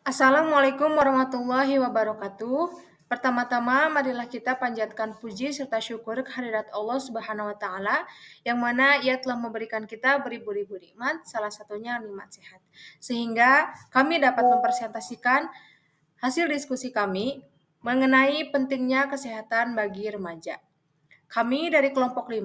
Assalamualaikum warahmatullahi wabarakatuh. Pertama-tama, marilah kita panjatkan puji serta syukur kehadirat Allah Subhanahu wa Ta'ala, yang mana Ia telah memberikan kita beribu-ribu nikmat, salah satunya nikmat sehat, sehingga kami dapat mempresentasikan hasil diskusi kami mengenai pentingnya kesehatan bagi remaja. Kami dari kelompok 5,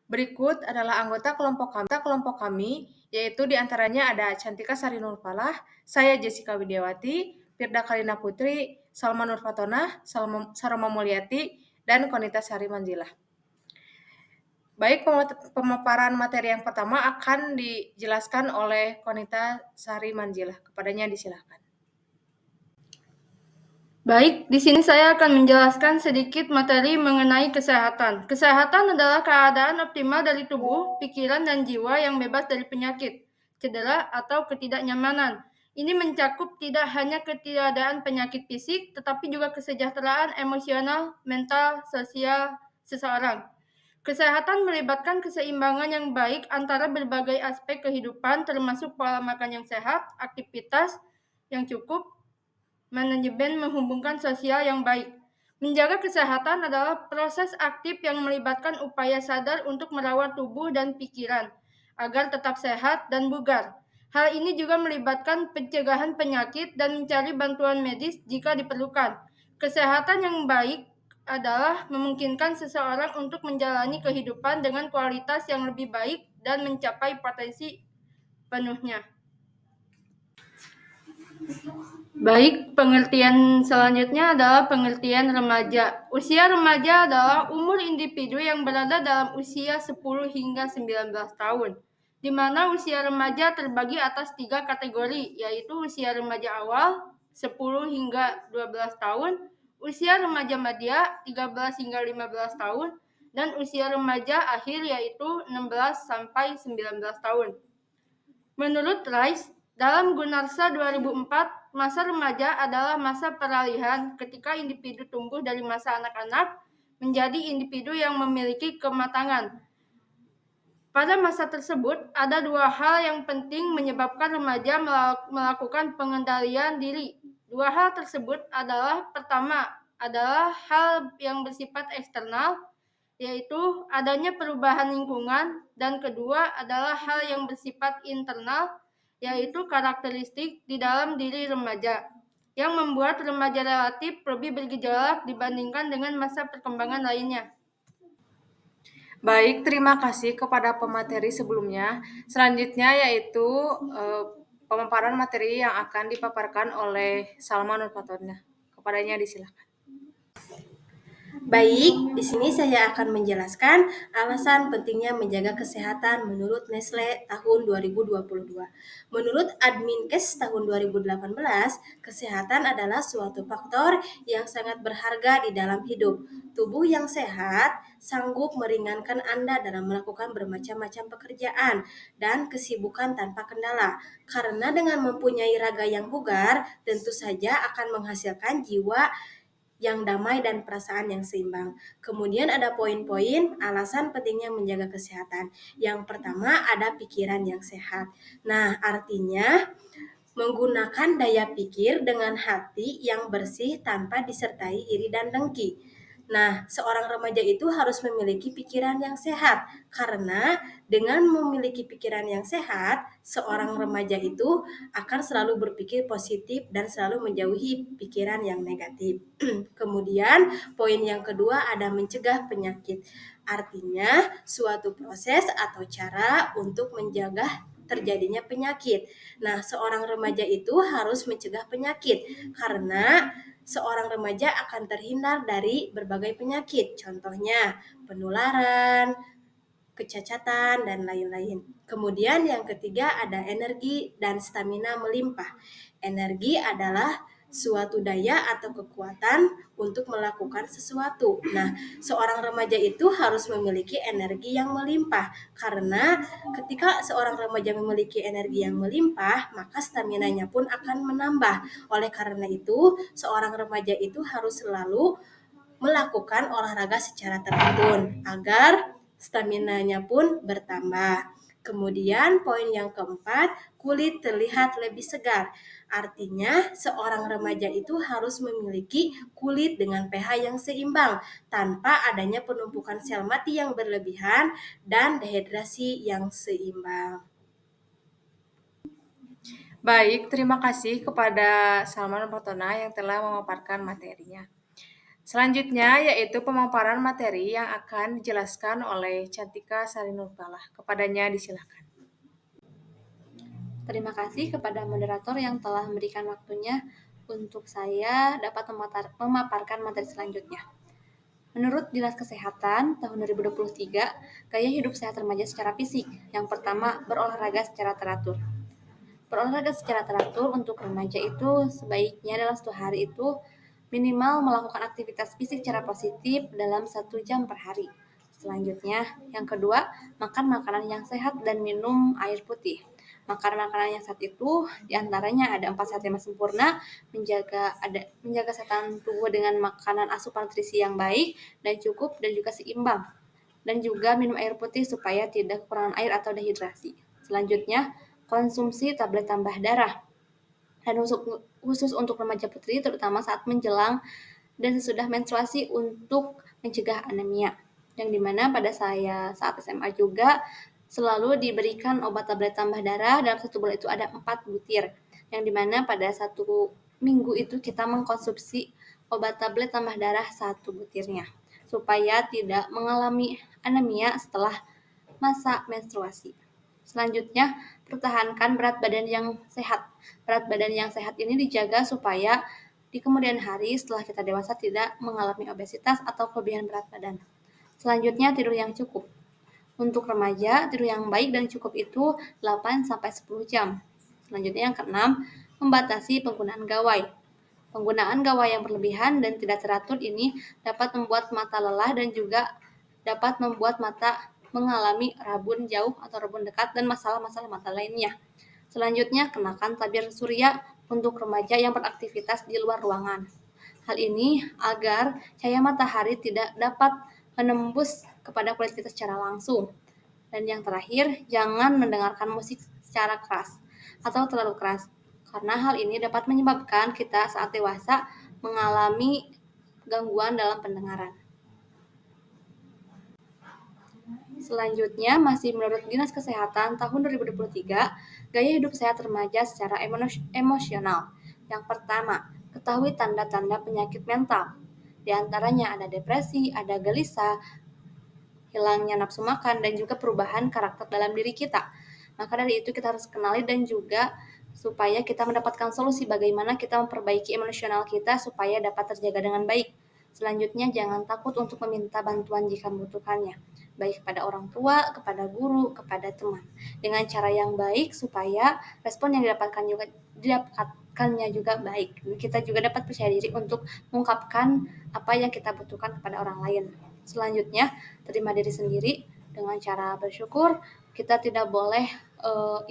berikut adalah anggota kelompok kami, yaitu diantaranya ada Cantika Sari Nurfalah, saya Jessica Widiawati, Firda Kalina Putri, Salma Nurfatonah, Saroma Mulyati, dan Konita Sari Manzilah. Baik, pemaparan materi yang pertama akan dijelaskan oleh Konita Sari Manzilah. Kepadanya disilahkan. Baik, di sini saya akan menjelaskan sedikit materi mengenai kesehatan. Kesehatan adalah keadaan optimal dari tubuh, pikiran, dan jiwa yang bebas dari penyakit, cedera, atau ketidaknyamanan. Ini mencakup tidak hanya ketiadaan penyakit fisik, tetapi juga kesejahteraan emosional, mental, sosial seseorang. Kesehatan melibatkan keseimbangan yang baik antara berbagai aspek kehidupan, termasuk pola makan yang sehat, aktivitas yang cukup, manajemen menghubungkan sosial yang baik. Menjaga kesehatan adalah proses aktif yang melibatkan upaya sadar untuk merawat tubuh dan pikiran agar tetap sehat dan bugar. Hal ini juga melibatkan pencegahan penyakit dan mencari bantuan medis jika diperlukan. Kesehatan yang baik adalah memungkinkan seseorang untuk menjalani kehidupan dengan kualitas yang lebih baik dan mencapai potensi penuhnya. Baik, pengertian selanjutnya adalah pengertian remaja. Usia remaja adalah umur individu yang berada dalam usia 10 hingga 19 tahun, di mana usia remaja terbagi atas 3 kategori, yaitu usia remaja awal 10 hingga 12 tahun, usia remaja madya 13 hingga 15 tahun, dan usia remaja akhir yaitu 16 sampai 19 tahun. Menurut Rice, dalam Gunarsa 2004, masa remaja adalah masa peralihan ketika individu tumbuh dari masa anak-anak menjadi individu yang memiliki kematangan. Pada masa tersebut, ada 2 hal yang penting menyebabkan remaja melakukan pengendalian diri. 2 hal tersebut adalah, pertama, adalah hal yang bersifat eksternal, yaitu adanya perubahan lingkungan, dan kedua adalah hal yang bersifat internal, yaitu karakteristik di dalam diri remaja, yang membuat remaja relatif lebih bergejolak dibandingkan dengan masa perkembangan lainnya. Baik, terima kasih kepada pemateri sebelumnya. Selanjutnya yaitu pemaparan materi yang akan dipaparkan oleh Salma Nurfatonah. Kepadanya disilahkan. Baik, di sini saya akan menjelaskan alasan pentingnya menjaga kesehatan menurut Nestle tahun 2022. Menurut Adminkes tahun 2018, kesehatan adalah suatu faktor yang sangat berharga di dalam hidup. Tubuh yang sehat sanggup meringankan Anda dalam melakukan bermacam-macam pekerjaan dan kesibukan tanpa kendala. Karena dengan mempunyai raga yang bugar, tentu saja akan menghasilkan jiwa yang damai dan perasaan yang seimbang. Kemudian ada poin-poin alasan pentingnya menjaga kesehatan. Yang pertama ada pikiran yang sehat. Nah, artinya menggunakan daya pikir dengan hati yang bersih tanpa disertai iri dan dengki. Nah, seorang remaja itu harus memiliki pikiran yang sehat karena dengan memiliki pikiran yang sehat, seorang remaja itu akan selalu berpikir positif dan selalu menjauhi pikiran yang negatif. Kemudian, poin yang kedua ada mencegah penyakit. Artinya, suatu proses atau cara untuk menjaga terjadinya penyakit. Nah, seorang remaja itu harus mencegah penyakit karena seorang remaja akan terhindar dari berbagai penyakit, contohnya penularan, kecacatan, dan lain-lain. Kemudian yang ketiga ada energi dan stamina melimpah. Energi adalah suatu daya atau kekuatan untuk melakukan sesuatu. Nah, seorang remaja itu harus memiliki energi yang melimpah karena ketika seorang remaja memiliki energi yang melimpah, maka staminanya pun akan menambah. Oleh karena itu, seorang remaja itu harus selalu melakukan olahraga secara teratur agar staminanya pun bertambah. Kemudian poin yang keempat, kulit terlihat lebih segar. Artinya, seorang remaja itu harus memiliki kulit dengan pH yang seimbang, tanpa adanya penumpukan sel mati yang berlebihan dan dehidrasi yang seimbang. Baik, terima kasih kepada Salman Fatona yang telah memaparkan materinya. Selanjutnya yaitu pemaparan materi yang akan dijelaskan oleh Cantika Sari Nurbalah. Kepadanya disilakan. Terima kasih kepada moderator yang telah memberikan waktunya untuk saya dapat memaparkan materi selanjutnya. Menurut Dinas Kesehatan tahun 2023, gaya hidup sehat remaja secara fisik. Yang pertama, berolahraga secara teratur. Berolahraga secara teratur untuk remaja itu sebaiknya dalam 1 hari itu minimal melakukan aktivitas fisik secara positif dalam 1 jam per hari. Selanjutnya, yang kedua, makan makanan yang sehat dan minum air putih. Makan makanan yang sehat itu diantaranya ada 4 sehat 5 sempurna, menjaga kesehatan tubuh dengan makanan asupan nutrisi yang baik dan cukup dan juga seimbang. Dan juga minum air putih supaya tidak kekurangan air atau dehidrasi. Selanjutnya, konsumsi tablet tambah darah. Dan khusus untuk remaja putri terutama saat menjelang dan sesudah menstruasi untuk mencegah anemia. Yang dimana pada saya saat SMA juga selalu diberikan obat tablet tambah darah dalam 1 bulan itu ada 4 butir. Yang dimana pada 1 minggu itu kita mengkonsumsi obat tablet tambah darah 1 butirnya supaya tidak mengalami anemia setelah masa menstruasi. Selanjutnya, pertahankan berat badan yang sehat. Berat badan yang sehat ini dijaga supaya di kemudian hari setelah kita dewasa tidak mengalami obesitas atau kelebihan berat badan. Selanjutnya, tidur yang cukup. Untuk remaja, tidur yang baik dan cukup itu 8-10 jam. Selanjutnya yang keenam, membatasi penggunaan gawai. Penggunaan gawai yang berlebihan dan tidak teratur ini dapat membuat mata lelah dan juga dapat membuat mata mengalami rabun jauh atau rabun dekat dan masalah-masalah mata lainnya. Selanjutnya, kenakan tabir surya untuk remaja yang beraktivitas di luar ruangan. Hal ini agar cahaya matahari tidak dapat menembus kepada kulit kita secara langsung. Dan yang terakhir, jangan mendengarkan musik secara keras atau terlalu keras, karena hal ini dapat menyebabkan kita saat dewasa mengalami gangguan dalam pendengaran. Selanjutnya, masih menurut Dinas Kesehatan tahun 2023, gaya hidup sehat remaja secara emosional. Yang pertama, ketahui tanda-tanda penyakit mental. Di antaranya ada depresi, ada gelisah, hilangnya nafsu makan, dan juga perubahan karakter dalam diri kita. Maka dari itu kita harus kenali dan juga supaya kita mendapatkan solusi bagaimana kita memperbaiki emosional kita supaya dapat terjaga dengan baik. Selanjutnya, jangan takut untuk meminta bantuan jika membutuhkannya, baik kepada orang tua, kepada guru, kepada teman. Dengan cara yang baik supaya respon yang didapatkannya juga baik. Kita juga dapat percaya diri untuk mengungkapkan apa yang kita butuhkan kepada orang lain. Selanjutnya, terima diri sendiri dengan cara bersyukur. Kita tidak boleh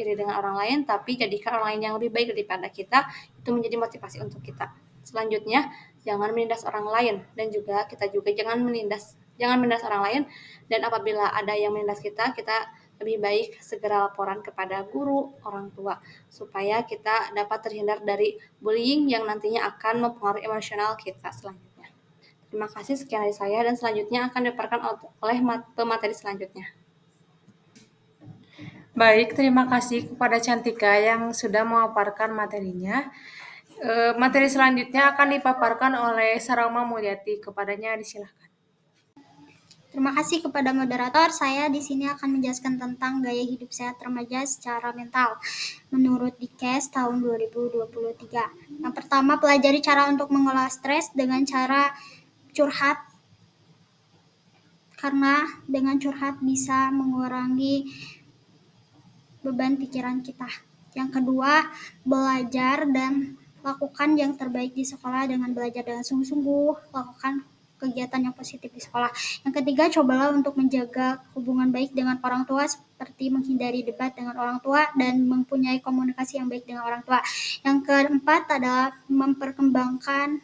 iri dengan orang lain, tapi jadikan orang lain yang lebih baik daripada kita, itu menjadi motivasi untuk kita. Selanjutnya, jangan menindas orang lain, dan juga kita juga jangan menindas orang lain, dan apabila ada yang menindas kita lebih baik segera laporan kepada guru, orang tua, supaya kita dapat terhindar dari bullying yang nantinya akan mempengaruhi emosional kita selanjutnya. Terima kasih, sekian dari saya, dan selanjutnya akan dipaparkan oleh pemateri selanjutnya. Baik, terima kasih kepada Cantika yang sudah memaparkan materinya. Materi selanjutnya akan dipaparkan oleh Sarama Mulyati. Kepadanya disilakan. Terima kasih kepada moderator. Saya di sini akan menjelaskan tentang gaya hidup sehat remaja secara mental menurut Dikes tahun 2023. Yang pertama, pelajari cara untuk mengolah stres dengan cara curhat, karena dengan curhat bisa mengurangi beban pikiran kita. Yang kedua, belajar dan lakukan yang terbaik di sekolah dengan belajar dengan sungguh-sungguh, lakukan kegiatan yang positif di sekolah. Yang ketiga, cobalah untuk menjaga hubungan baik dengan orang tua, seperti menghindari debat dengan orang tua dan mempunyai komunikasi yang baik dengan orang tua. Yang keempat adalah memperkembangkan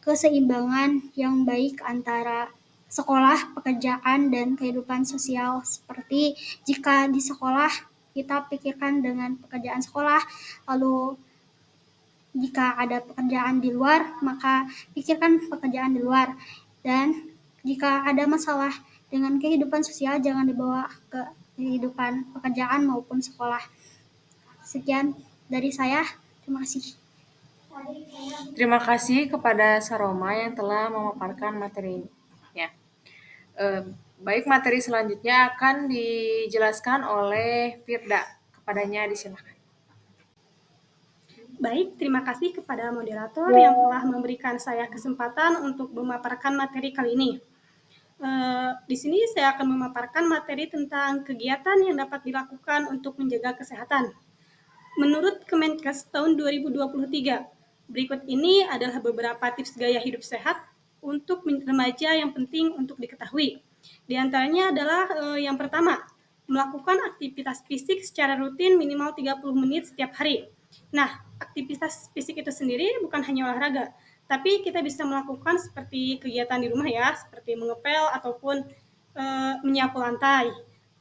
keseimbangan yang baik antara sekolah, pekerjaan, dan kehidupan sosial, seperti jika di sekolah kita pikirkan dengan pekerjaan sekolah, lalu jika ada pekerjaan di luar, maka pikirkan pekerjaan di luar. Dan jika ada masalah dengan kehidupan sosial, jangan dibawa ke kehidupan pekerjaan maupun sekolah. Sekian dari saya. Terima kasih. Terima kasih kepada Saroma yang telah memaparkan materi ini. Ya. Baik, materi selanjutnya akan dijelaskan oleh Firda. Kepadanya disilakan. Baik, terima kasih kepada moderator yang telah memberikan saya kesempatan untuk memaparkan materi kali ini. Di sini saya akan memaparkan materi tentang kegiatan yang dapat dilakukan untuk menjaga kesehatan. Menurut Kemenkes tahun 2023, berikut ini adalah beberapa tips gaya hidup sehat untuk remaja yang penting untuk diketahui. Di antaranya adalah yang pertama, melakukan aktivitas fisik secara rutin minimal 30 menit setiap hari. Nah, aktivitas fisik itu sendiri bukan hanya olahraga, tapi kita bisa melakukan seperti kegiatan di rumah ya, seperti mengepel ataupun menyapu lantai.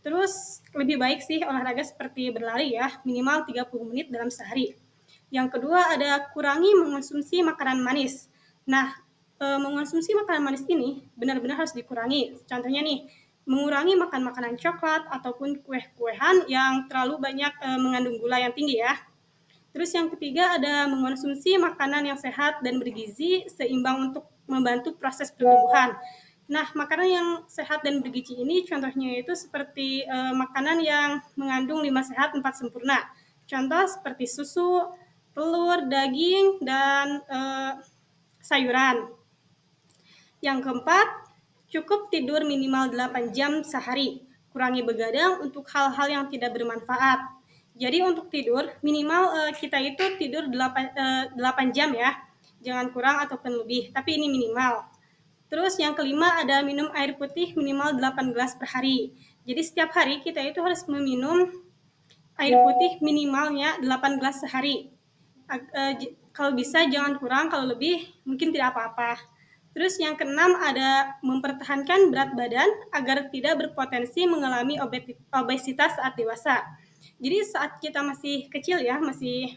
Terus lebih baik sih olahraga seperti berlari ya, minimal 30 menit dalam sehari. Yang kedua ada kurangi mengonsumsi makanan manis. Nah, mengonsumsi makanan manis ini benar-benar harus dikurangi. Contohnya nih, mengurangi makan makanan coklat ataupun kue-kuean yang terlalu banyak mengandung gula yang tinggi ya. Terus yang ketiga ada mengonsumsi makanan yang sehat dan bergizi seimbang untuk membantu proses pertumbuhan. Nah, makanan yang sehat dan bergizi ini contohnya itu seperti makanan yang mengandung 5 sehat 4 sempurna. Contoh seperti susu, telur, daging, dan sayuran. Yang keempat, cukup tidur minimal 8 jam sehari. Kurangi begadang untuk hal-hal yang tidak bermanfaat. Jadi untuk tidur, minimal kita itu tidur 8 jam ya. Jangan kurang ataupun lebih, tapi ini minimal. Terus yang kelima ada minum air putih minimal 8 gelas per hari. Jadi setiap hari kita itu harus meminum air putih minimalnya 8 gelas sehari. Kalau bisa jangan kurang, kalau lebih mungkin tidak apa-apa. Terus yang keenam ada mempertahankan berat badan agar tidak berpotensi mengalami obesitas saat dewasa. Jadi saat kita masih kecil ya, masih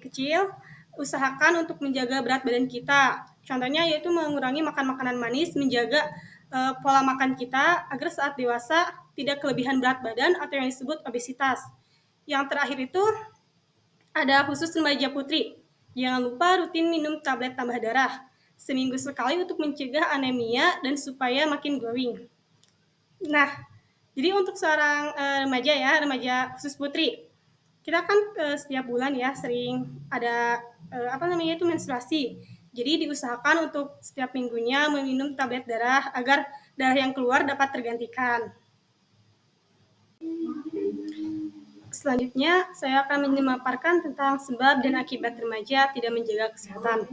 kecil, usahakan untuk menjaga berat badan kita. Contohnya yaitu mengurangi makan makanan manis, menjaga pola makan kita agar saat dewasa tidak kelebihan berat badan atau yang disebut obesitas. Yang terakhir itu ada khusus remaja putri. Jangan lupa rutin minum tablet tambah darah seminggu sekali untuk mencegah anemia dan supaya makin glowing. Nah, jadi untuk seorang remaja khusus putri, kita kan setiap bulan ya sering ada menstruasi. Jadi diusahakan untuk setiap minggunya meminum tablet darah agar darah yang keluar dapat tergantikan. Selanjutnya, saya akan memaparkan tentang sebab dan akibat remaja tidak menjaga kesehatan.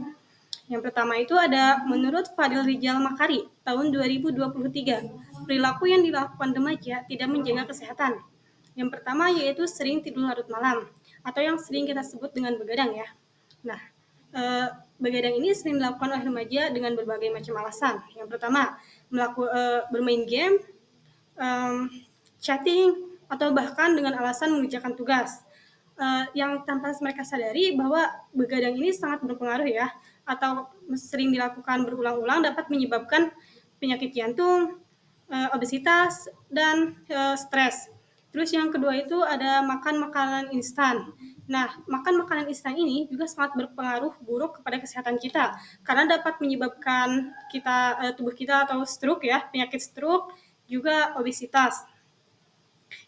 Yang pertama itu ada menurut Fadil Rijal Makari tahun 2023, perilaku yang dilakukan remaja tidak menjaga kesehatan. Yang pertama yaitu sering tidur larut malam atau yang sering kita sebut dengan begadang ya. Nah, begadang ini sering dilakukan oleh remaja dengan berbagai macam alasan. Yang pertama, bermain game, chatting, atau bahkan dengan alasan mengerjakan tugas. Yang tanpa mereka sadari bahwa begadang ini sangat berpengaruh ya, atau sering dilakukan berulang-ulang dapat menyebabkan penyakit jantung, obesitas, dan stres. Terus yang kedua itu ada makan makanan instan. Nah, makan makanan instan ini juga sangat berpengaruh buruk kepada kesehatan kita karena dapat menyebabkan tubuh kita atau stroke ya, penyakit stroke, juga obesitas.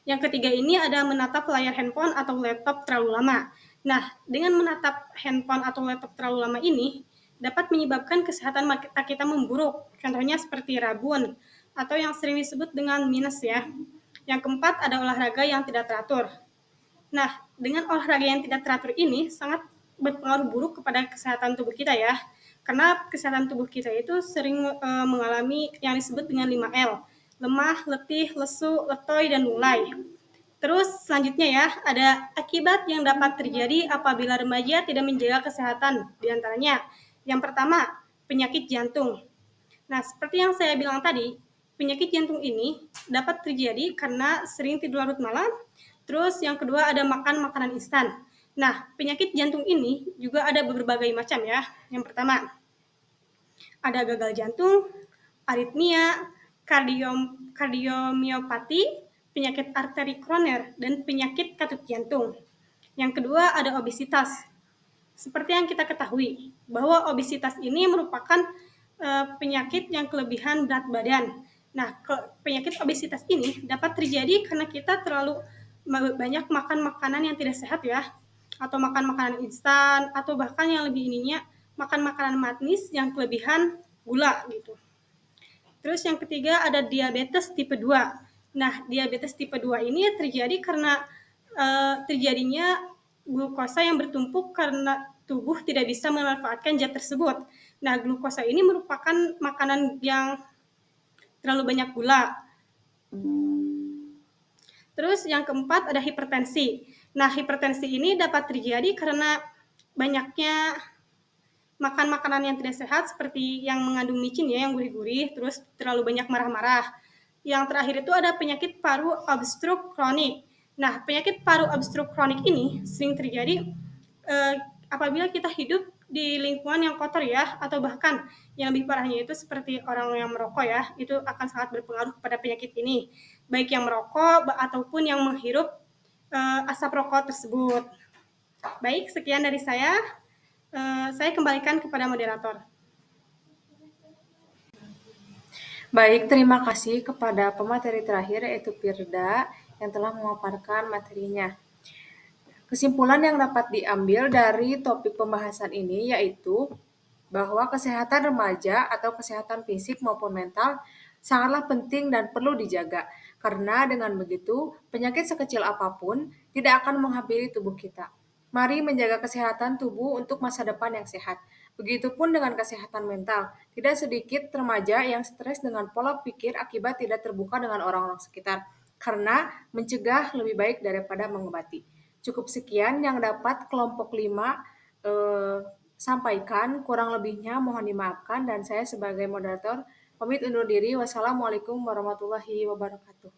Yang ketiga ini ada menatap layar handphone atau laptop terlalu lama. Nah, dengan menatap handphone atau laptop terlalu lama ini dapat menyebabkan kesehatan mata kita memburuk. Contohnya seperti rabun atau yang sering disebut dengan minus ya. Yang keempat ada olahraga yang tidak teratur. Nah, dengan olahraga yang tidak teratur ini sangat berpengaruh buruk kepada kesehatan tubuh kita ya. Karena kesehatan tubuh kita itu sering mengalami yang disebut dengan 5L. Lemah, letih, lesu, letoy, dan mulai. Terus selanjutnya ya, ada akibat yang dapat terjadi apabila remaja tidak menjaga kesehatan. Di antaranya, yang pertama, penyakit jantung. Nah, seperti yang saya bilang tadi, penyakit jantung ini dapat terjadi karena sering tidur larut malam. Terus yang kedua ada makan makanan instan. Nah, penyakit jantung ini juga ada berbagai macam ya. Yang pertama, ada gagal jantung, aritmia, kardiomiopati, penyakit arteri koroner, dan penyakit katup jantung. Yang kedua ada obesitas. Seperti yang kita ketahui, bahwa obesitas ini merupakan penyakit yang kelebihan berat badan. Nah, penyakit obesitas ini dapat terjadi karena kita terlalu banyak makan makanan yang tidak sehat ya, atau makan makanan instan, atau bahkan yang lebih ininya makan makanan manis yang kelebihan gula gitu. Terus yang ketiga ada diabetes tipe 2. Nah, diabetes tipe 2 ini terjadi karena terjadinya glukosa yang bertumpuk karena tubuh tidak bisa memanfaatkan zat tersebut. Nah, glukosa ini merupakan makanan yang terlalu banyak gula. Terus yang keempat ada hipertensi. Nah, hipertensi ini dapat terjadi karena banyaknya makan makanan yang tidak sehat seperti yang mengandung micin ya, yang gurih-gurih, terus terlalu banyak marah-marah. Yang terakhir itu ada penyakit paru obstruk kronik. Nah, penyakit paru obstruk kronik ini sering terjadi apabila kita hidup di lingkungan yang kotor ya, atau bahkan yang lebih parahnya itu seperti orang yang merokok ya, itu akan sangat berpengaruh kepada penyakit ini, baik yang merokok ataupun yang menghirup asap rokok tersebut. Baik, sekian dari saya. Saya kembalikan kepada moderator. Baik, terima kasih kepada pemateri terakhir yaitu Firda yang telah memaparkan materinya. Kesimpulan yang dapat diambil dari topik pembahasan ini yaitu bahwa kesehatan remaja atau kesehatan fisik maupun mental sangatlah penting dan perlu dijaga. Karena dengan begitu, penyakit sekecil apapun tidak akan menghampiri tubuh kita. Mari menjaga kesehatan tubuh untuk masa depan yang sehat. Begitupun dengan kesehatan mental. Tidak sedikit remaja yang stres dengan pola pikir akibat tidak terbuka dengan orang-orang sekitar. Karena mencegah lebih baik daripada mengobati. Cukup sekian yang dapat kelompok 5 sampaikan. Kurang lebihnya mohon dimaafkan dan saya sebagai moderator pamit undur diri. Wassalamualaikum warahmatullahi wabarakatuh.